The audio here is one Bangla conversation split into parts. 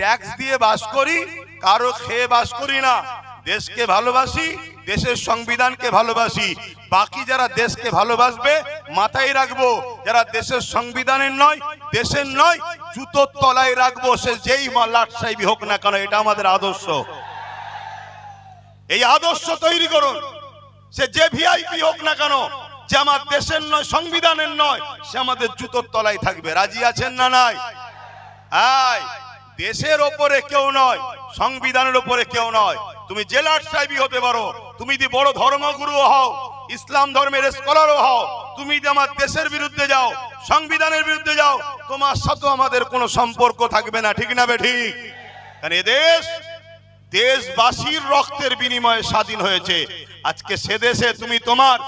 ট্যাক্স দিয়ে বাস করি, কারো খেয়ে বাস করি না। দেশকে ভালোবাসি, দেশের সংবিধানকে ভালোবাসি। বাকি যারা দেশকে ভালোবাসবে মাথায় রাখবো, যারা দেশের সংবিধানের নয়, দেশের নয়, জুতোর তলায় রাখবো, সে যেই লাট সাহেবই হোক না কেন। এটা আমাদের আদর্শ। এই আদর্শ তৈরি করুন। সে যে ভিআইপি হোক না কেন, যে আমার দেশের নয়, সংবিধানের নয়, সে আমাদের জুতোর তলায় থাকবে। রাজি আছেন না নাই? দেশের ওপরে কেউ নয়, সংবিধানের ওপরে কেউ নয়। তুমি জেলার সাহেবই হতে পারো, তুমি যদি বড় ধর্মগুরু হও, ইসলাম ধর্মের স্কলারও হও, তুমি যদি আমার দেশের বিরুদ্ধে যাও, সংবিধানের বিরুদ্ধে যাও, তোমার সাথে আমাদের কোনো সম্পর্ক থাকবে না। ঠিক না বেঠিক? কারণ এ দেশ দেশবাসীর রক্তের বিনিময়ে স্বাধীন হয়েছে। আজকে সে দেশে তুমি তোমার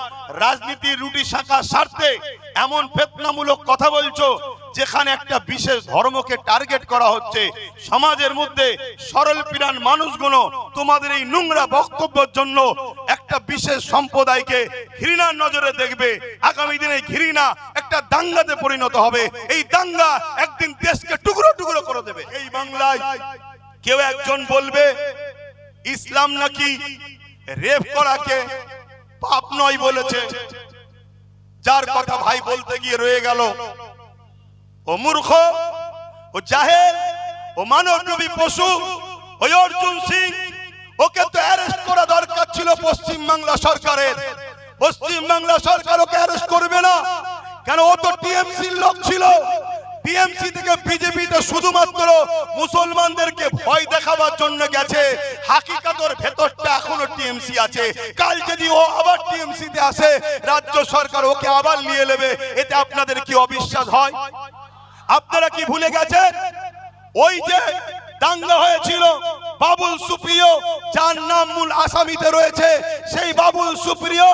রাজনীতির রুটি শাখার স্বার্থে এমন ফিতনামূলক কথা বলছো, যেখানে একটা বিশেষ ধর্মকে টার্গেট করা হচ্ছে। সমাজের মধ্যে সরল প্রাণ মানুষগুলো তোমাদের এই নোংরা বক্তব্যের জন্য একটা বিশেষ সম্প্রদায়কে ঘৃণার নজরে দেখবে। আগামী দিনে ঘৃণা একটা দাঙ্গাতে পরিণত হবে। এই দাঙ্গা একদিন দেশকে টুকরো টুকরো করে দেবে। এই বাংলায় কেউ একজন বলবে ইসলাম নাকি রেপ করাকে পাপ নয় বলেছে, যার কথা ভাই বলতে গিয়ে রয়ে গেল। ও মূর্খ, ও জাহেল, ও মানবরূপী পশু, ওই অর্জুন সিং, ওকে তো অ্যারেস্ট করা দরকার ছিল পশ্চিম বাংলা সরকারের। পশ্চিম বাংলা সরকার ওকে অ্যারেস্ট করবে না কেন? ও তো টিএমসির লোক ছিল। টিএমসি থেকে বিজেপিতে শুধুমাত্র মুসলমানদেরকে ভয় দেখাবার জন্য গেছে। হাকিকাতের ভেতরটা এখনো টিএমসি আছে। কাল যদি ও আবার টিএমসিতে আসে, রাজ্য সরকার ওকে আবার নিয়ে নেবে। এতে আপনাদের কি অবিশ্বাস হয়? আপনারা কি ভুলে গেছেন ওই যে দাঙ্গা হয়েছিল বাবুল সুপ্রিয়, যার নাম মূল আসামিতে রয়েছে? সেই বাবুল সুপ্রিয়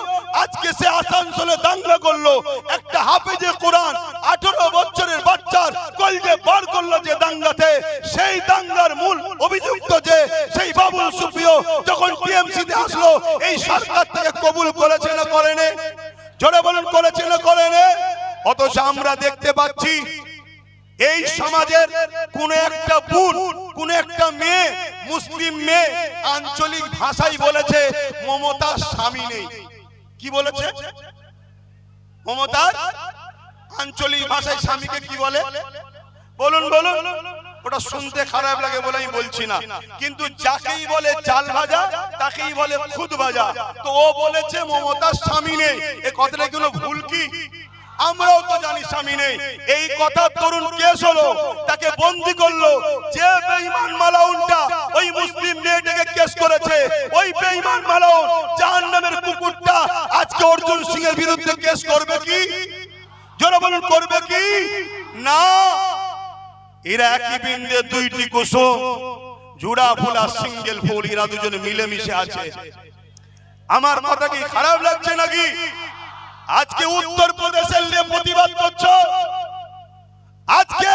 আজকে সে আসানসোলে দাঙ্গা করলো। একটা হাফেজে কোরআন 18 বছরের বাচ্চার কলজে বার করলো যে দাঙ্গাতে। সেই দাঙ্গার মূল অভিযুক্ত যে সেই বাবুল সুপ্রিয় যখন টিএমসিতে আসলো, এই সরকার থেকে কবুল করেছে না করেনি? জোরে বলুন, করেছে না করেনি? অথচ আমরা দেখতে পাচ্ছি এই সমাজের কোন একটা বোন, কোন একটা মেয়ে, মুসলিম মেয়ে আঞ্চলিক ভাষায় বলেছে মমতার স্বামী নেই। কি বলেছে? মমতার আঞ্চলিক ভাষায় স্বামীকে কি বলে? বলুন বলুন। ওটা শুনতে খারাপ লাগে বলে আমি বলছি না, কিন্তু যাকেই বলে চাল ভাজা তাকেই বলে খুদ ভাজা। তো ও বলেছে মমতার স্বামী নেই। এ কথাটা কোনো ভুল কি? আমরাও তো জানি স্বামী নেই। এই কথা তরুণ কেস হলো, তাকে বন্দী করলো। যে বেঈমান মালাউনটা ওই মুসলিম মেয়েটাকে কেস করেছে, ওই বেঈমান মালাউন জাহান্নামের কুকুরটা আজকে অর্জুন সিং এর বিরুদ্ধে কেস করবে কি? জোরে বলুন, করবে কি? না। এরা একই বৃন্দে দুইটি কুসুম, জোড়া ফুল আর সিঙ্গেল ফুল, এরা দুজন মিলেমিশে আছে। আমার কথা কি খারাপ লাগছে নাকি? আজকে উত্তরপ্রদেশের নিয়ে প্রতিবাদ করছো, আজকে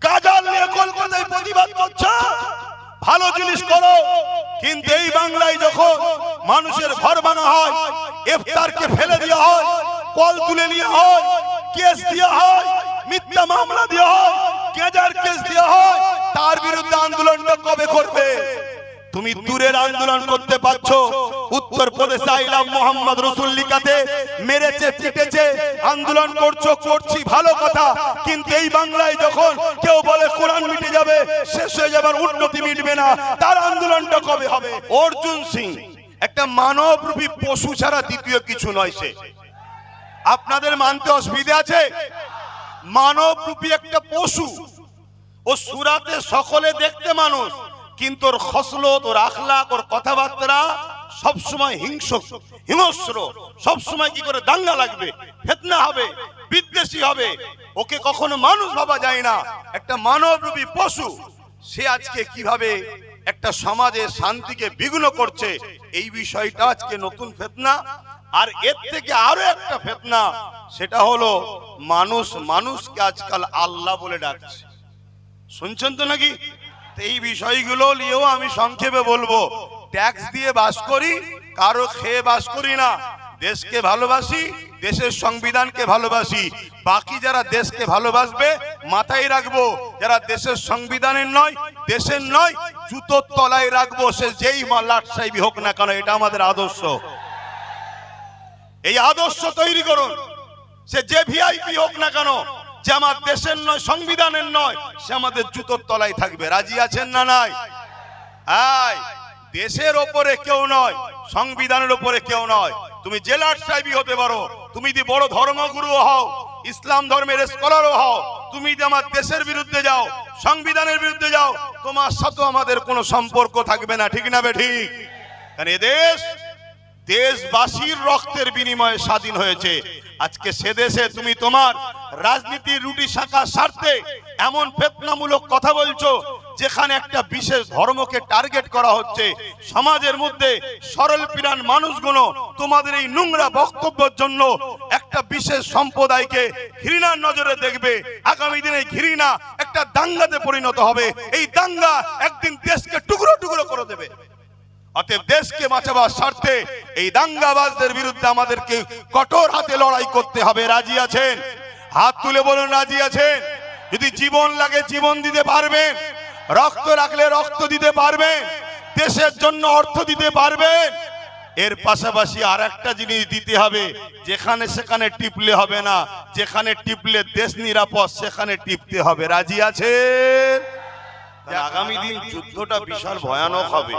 গাজাল নিয়ে কলকাতায় প্রতিবাদ করছো। ভালো জিনিস করো, কিন্তু এই বাংলায় যখন মানুষের ঘর ভাঙা হয়, ইফতারকে ফেলে দেওয়া হয়, কল তুলে নেওয়া হয়, কেস দেওয়া হয়, মিথ্যা মামলা দেওয়া হয়, গেজার কেস দেওয়া হয়, তার বিরুদ্ধে আন্দোলনটা কবে করবে? তুমি দূরের আন্দোলন করতে পারছো, উত্তরপ্রদেশে আইলাম মোহাম্মদ রসুল লিখাতে মেরেছে, পিটেছে, আন্দোলন করছো, করছি, ভালো কথা। কিন্তু এই বাংলায় যখন কেউ বলে কোরআন মিটে যাবে, শেষ হয়ে যাবার, উন্নতি মিটবে না, তার আন্দোলনটা কবে হবে? অর্জুন সিং একটা মানবরূপী পশু ছাড়া দ্বিতীয় কিছু নয়। সে আপনাদের মানতে অসুবিধা আছে? মানবরূপী একটা পশু। ও সুরাতে সকলে দেখতে মানুষ, কিন্তু ওর খসলত, ওর আখলাক, ওর কথাবার্তা সবসময় হিংস্র। সবসময় কি করে দাঙ্গা লাগবে, ফিতনা হবে, বিদ্বেষী হবে। ওকে কখনো মানুষ ভাবা যায় না, একটা মানবরূপী পশু। সে আজকে কিভাবে একটা সমাজের শান্তিকে বিঘ্ন করছে, এই বিষয়টা আজকে নতুন ফিতনা। আর এর থেকে আরো একটা ফিতনা, সেটা হলো মানুষ মানুষকে আজকাল আল্লাহ বলে ডাকছে। শুনছেন তো নাকি? এই বিষয়গুলো নিয়েও আমি সংক্ষেপে বলবো। ট্যাক্স দিয়ে বাস করি, কারো খেয়ে বাস করি না। দেশকে ভালোবাসি, দেশের সংবিধানকে ভালোবাসি। বাকি যারা দেশকে ভালোবাসবে মাথায় রাখবো, যারা দেশের সংবিধানের নয়, দেশের নয়, জুতোর তলায় রাখবো, সে যেই লাট সাহেবই হোক না কেন। এটা আমাদের আদর্শ। এই আদর্শ তৈরি করুন। সে যে ভিআইপি হোক না কেন, যে আমার দেশের নয়, সংবিধানের নয়, সে আমাদের জুতোর তলায় থাকবে। রাজি আছেন না নাই? দেশের ওপরে কেউ নয়, সংবিধানের ওপরে কেউ নয়। তুমি জেলার সাহেবই হতে পারো, তুমি যদি বড় ধর্মগুরু হও, ইসলাম ধর্মের স্কলারও হও, তুমি যদি আমার দেশের বিরুদ্ধে যাও, সংবিধানের বিরুদ্ধে যাও, তোমার সাথে আমাদের কোনো সম্পর্ক থাকবে না। ঠিক না বে ঠিক? কারণ এ দেশ দেশবাসীর রক্তের বিনিময়ে স্বাধীন হয়েছে। আজকে সে দেশে তুমি তোমার রাজনীতির রুটি শাঁখার স্বার্থে এমন ফিতনামূলক কথা বলছো, যেখানে একটা বিশেষ ধর্মকে টার্গেট করা হচ্ছে। সমাজের মধ্যে সরল প্রাণ মানুষগুলো তোমাদের এই নোংরা বক্তব্যের জন্য একটা বিশেষ সম্প্রদায়কে ঘৃণার নজরে দেখবে। আগামী দিনে ঘৃণা একটা দাঙ্গাতে পরিণত হবে। এই দাঙ্গা একদিন দেশকে টুকরো টুকরো করে দেবে। অতএব দেশকে বাঁচাবার স্বার্থে এই দাঙ্গাবাজদের বিরুদ্ধে আমাদেরকে কঠোর হাতে লড়াই করতে হবে। রাজি আছেন? হাত তুলে বলুন রাজি আছেন। যদি জীবন লাগে জীবন দিতে পারবেন, রক্ত রাখলে রক্ত দিতে পারবেন, দেশের জন্য অর্থ দিতে পারবেন। এর পাশাপাশি আর একটা জিনিস দিতে হবে, যেখানে সেখানে টিপলে হবে না। যেখানে টিপলে দেশ নিরাপদ, সেখানে টিপতে হবে। রাজি আছেন? আগামী দিন যুদ্ধটা বিশাল ভয়ানক হবে,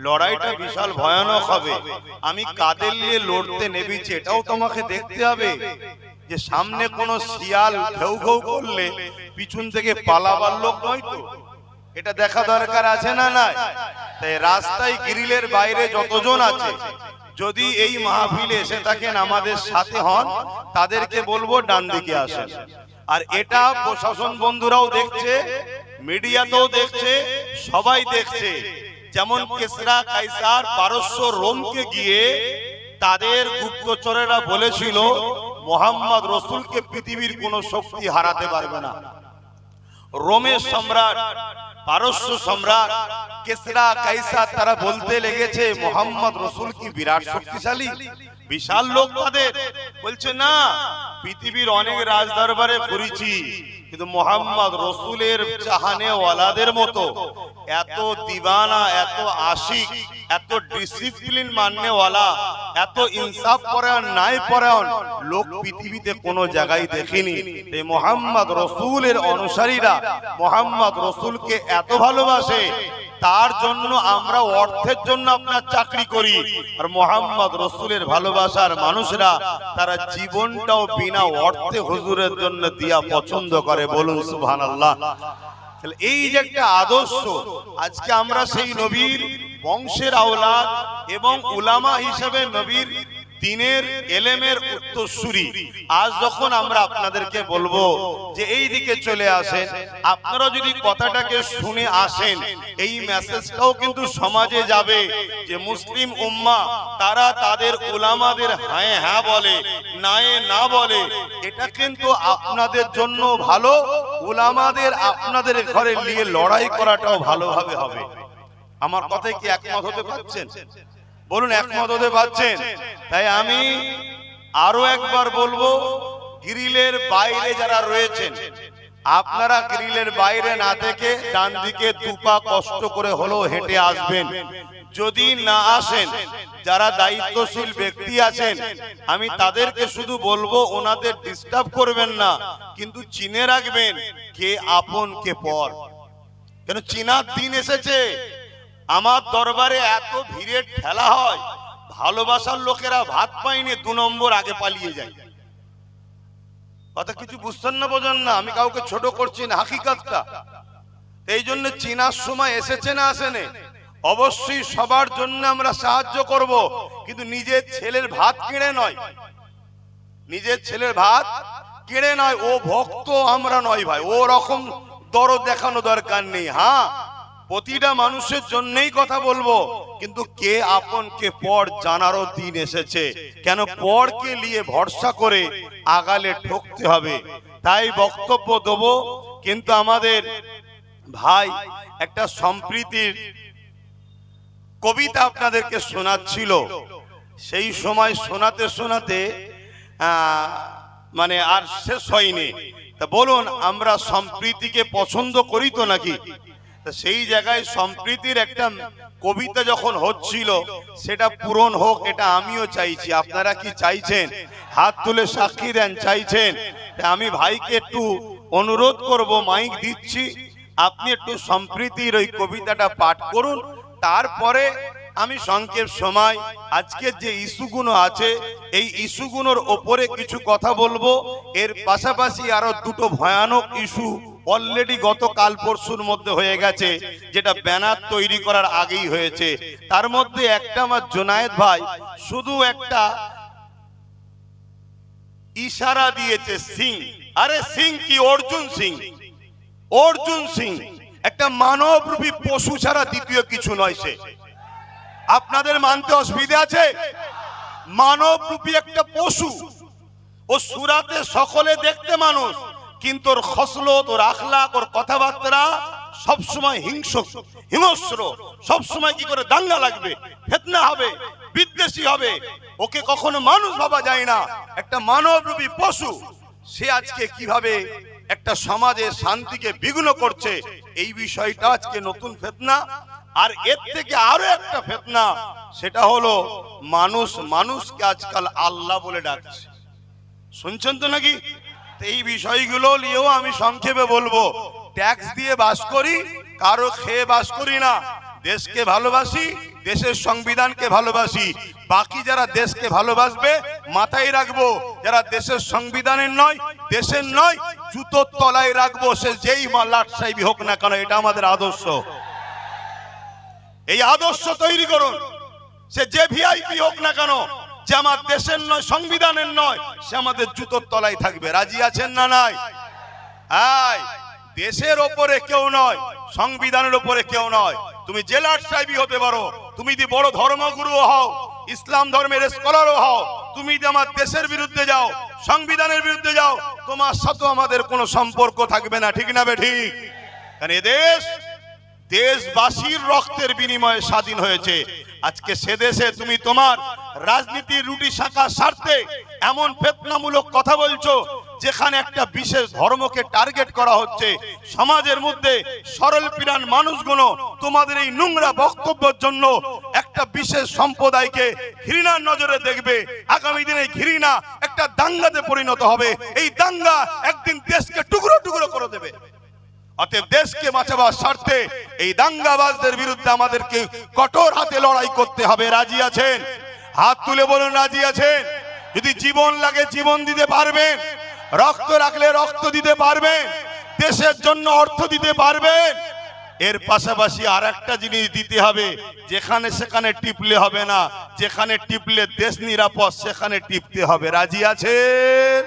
লড়াইটা বিশাল ভয়ানক হবে। আমি কাদের নিয়ে লড়তে নেমেছি এটাও তোমাকে দেখতে হবে, যে সামনে কোন শিয়াল ঘেউ ঘেউ করলে পিছন থেকে পালাবার লোক নয় তো। এটা দেখা দরকার আছে না নাই? তাই রাস্তায় গ্রিলের বাইরে যতজন আছে, যদি এই মাহফিলে এসে থাকেন, আমাদের সাথে হন, তাদেরকে বলবো ডান দিকে আসেন। আর এটা প্রশাসন বন্ধুরাও দেখছে, মিডিয়াতেও দেখছে, সবাই দেখছে। যেমন কেসরা, কাইসার, পারস্য, রোমকে গিয়ে তাদের গুপ্তচরেরা বলেছিল মোহাম্মদ রসুলকে পৃথিবীর কোন শক্তি হারাতে পারবে না। রোমের সম্রাট, পারস্য সম্রাট, কেসরা, কাইসার, তারা বলতে লেগেছে মোহাম্মদ রসুল কি বিরাট শক্তিশালী, বিশাল লোক। তাদের বলছে না, পৃথিবীর অনেক রাজদরবারে ঘুরেছি, কিন্তু মোহাম্মদ রসুলের চাহানে ওয়ালাদের মতো এত দিবানা, এত আশিক, এত ডিসিপ্লিন মাননেওয়ালা, এত ইনসাফ পরায়ণ, ন্যায় পরায়ণ লোক পৃথিবীতে কোনো জায়গায় দেখিনি। এই মোহাম্মদ রসুলের অনুসারীরা মোহাম্মদ রসুলকে এত ভালোবাসে, তার জন্য আমরা অর্থের জন্য আপনার চাকরি করি। আর মোহাম্মদ রসুলের ভালোবাসার মানুষরা তারা জীবনটাও বিনা অর্থে হুজুরের জন্য দিয়া পছন্দ করে। বলুন সুবহানাল্লাহ। এই যে একটা আদর্শ, আজকে আমরা সেই নবীর বংশের আওলাদ এবং উলামা হিসেবে নবীর দিনের এলেমের উত্তরসূরি। আজ যখন আমরা আপনাদেরকে বলবো যে এই দিকে চলে আসেন, আপনারা যদি কথাটাকে শুনে আসেন, এই মেসেজটাও কিন্তু সমাজে যাবে যে মুসলিম উম্মাহ তারা তাদের উলামাদের হ্যাঁ হ্যাঁ বলে, নায়ে না বলে। এটা কিন্তু আপনাদের জন্য ভালো, উলামাদের আপনাদের ঘরে নিয়ে লড়াই করাটাও ভালোভাবে হবে। আমার কথায় কি একমত হতে পারছেন? বলুন একমত হতে পারছেন? তাই আমি আরো একবার বলবো, গ্রিলের বাইরে যারা রয়েছেন, আপনারা গ্রিলের বাইরে না থেকে ডান দিকে দুপা কষ্ট করে হলেও হেঁটে আসবেন। যদি না আসেন, যারা দায়িত্বশীল ব্যক্তি আছেন, আমি তাদেরকে শুধু বলবো ওনাদের ডিস্টার্ব করবেন না, কিন্তু চিনে রাখবেন কে আপন কে পর। কেন চিনার দিন এসেছে। আমার দরবারে এত ভিড়ের ঠেলা হয়, ভালোবাসার লোকেরা ভাত পাইনি 2 নম্বর আগে পালিয়ে যায়। কথা কিছু বুঝছেন না, বোঝেন না? আমি কাউকে ছোট করছি না, হাকিকতটা। এই জন্য চিনার সময় এসেছে না আসেনে, অবশ্যই সবার জন্য আমরা সাহায্য করব, কিন্তু নিজের ছেলের ভাত কিনে নয়, নিজের ছেলের ভাত কিনে নয়। ও ভক্ত, আমরা নয় ভাই, ও রকম দরদ দেখানো দরকার নেই। হ্যাঁ, প্রতিটা মানুষের জন্যই কথা বলবো, কিন্তু কে আপন কে পর জানারও দিন এসেছে। কেন পরকে নিয়ে ভরসা করে আগালে ঠকতে হবে। তাই বক্তব্য দেব, কিন্তু আমাদের ভাই একটা সম্প্রীতির কবিতা আপনাদেরকে শোনাচ্ছিল। সেই সময় শোনাতে শোনাতে মানে আর শেষ হয়নি। তা বলুন, আমরা সম্প্রীতিকে পছন্দ করি তো নাকি? তা সেই জায়গায় সম্প্রীতির একটা কবিতা যখন হচ্ছিল, সেটা পূরণ হোক, এটা আমিও চাইছি। আপনারা কি চাইছেন? হাত তুলে সাক্ষী দেন, চাইছেন? আমি ভাইকে একটু অনুরোধ করব, মাইক দিচ্ছি, আপনি একটু সম্প্রীতির ওই কবিতাটা পাঠ করুন। তারপরে আমি সংক্ষেপ সময় আজকের যে ইস্যুগুলো আছে, এই ইস্যুগুলোর ওপরে কিছু কথা বলবো। এর পাশাপাশি আরো দুটো ভয়ানক ইস্যু অলরেডি গতকাল পরশুর মধ্যে হয়ে গেছে, যেটা ব্যানার তৈরি করার আগেই হয়েছে। তার মধ্যে একটা আমার জোনায়েদ ভাই শুধু একটা ইশারা দিয়েছে, সিং। আরে সিং কি? অর্জুন সিং। অর্জুন সিং একটা মানবরূপী পশু ছাড়া দ্বিতীয় কিছু নয় সে। আপনাদের মানতে অসুবিধা আছে? মানবরূপী একটা পশু। ও সুরাতে সকলে দেখতে মানুষ, কিন্তু ওর খসলত, ওর আখলাক, ওর কথাবার্তা সবসময় হিংস্র। সবসময় কি করে দাঙ্গা লাগবে, ফিতনা হবে, বিদ্বেষী হবে। ওকে কখনো মানুষ ভাবা যায় না, একটা মানবরূপী পশু। সে আজকে কিভাবে একটা সমাজের শান্তিকে বিঘ্ন করছে, এই বিষয়টা আজকে নতুন ফিতনা। আর এর থেকে আরো একটা ফিতনা, সেটা হলো মানুষকে আজকাল আল্লাহ বলে ডাকছে। শুনছেন তো নাকি? এই বিষয়গুলো নিয়েও আমি সংক্ষেপে বলবো। ট্যাক্স দিয়ে বাস করি, কারো খেয়ে বাস করি না। দেশকে ভালোবাসি, দেশের সংবিধানকে ভালোবাসি। বাকি যারা দেশকে ভালোবাসবে মাথায় রাখবো, যারা দেশের সংবিধানের নয়, দেশের নয়, জুতোর তলায় রাখবো, সে যেই লাট সাহেবই হোক না কেন। এটা আমাদের আদর্শ। এই আদর্শ তৈরি করুন। সে যে ভিআইপি হোক না কেন, যে আমার দেশের নয়, সংবিধানের নয়, সে আমাদের জুতোর তলায় থাকবে। রাজি আছেন না নাই? দেশের ওপরে কেউ নয়, সংবিধানের ওপরে কেউ নয়। তুমি জেলার সাহেবই হতে পারো, তুমি যদি বড় ধর্মগুরু হও, ইসলাম ধর্মের স্কলারও হও, তুমি যদি আমার দেশের বিরুদ্ধে যাও, সংবিধানের বিরুদ্ধে যাও, তোমার সাথে আমাদের কোনো সম্পর্ক থাকবে না। ঠিক না বে ঠিক? কারণ এ দেশ দেশবাসীর রক্তের বিনিময়ে স্বাধীন হয়েছে। আজকে সে দেশে তুমি তোমার রাজনীতির রুটি শাখার স্বার্থে এমন ফিতনামূলক কথা বলছো, যেখানে একটা বিশেষ ধর্মকে টার্গেট করা হচ্ছে। সমাজের মধ্যে সরল প্রাণ মানুষগুলো তোমাদের এই নোংরা বক্তব্যের জন্য একটা বিশেষ সম্প্রদায়কে ঘৃণার নজরে দেখবে। আগামী দিনে ঘৃণা একটা দাঙ্গাতে পরিণত হবে। এই দাঙ্গা একদিন দেশকে টুকরো টুকরো করে দেবে। অতএব দেশকে বাঁচাবার স্বার্থে এই দাঙ্গাবাজদের বিরুদ্ধে আমাদেরকে কঠোর হাতে লড়াই করতে হবে। রাজি আছেন? হাত তুলে বলুন রাজি আছেন। যদি জীবন লাগে জীবন দিতে পারবেন, রক্ত রাখলে রক্ত দিতে পারবেন, দেশের জন্য অর্থ দিতে পারবেন। এর পাশাপাশি আর একটা জিনিস দিতে হবে, যেখানে সেখানে টিপলে হবে না। যেখানে টিপলে দেশ নিরাপদ, সেখানে টিপতে হবে। রাজি আছেন?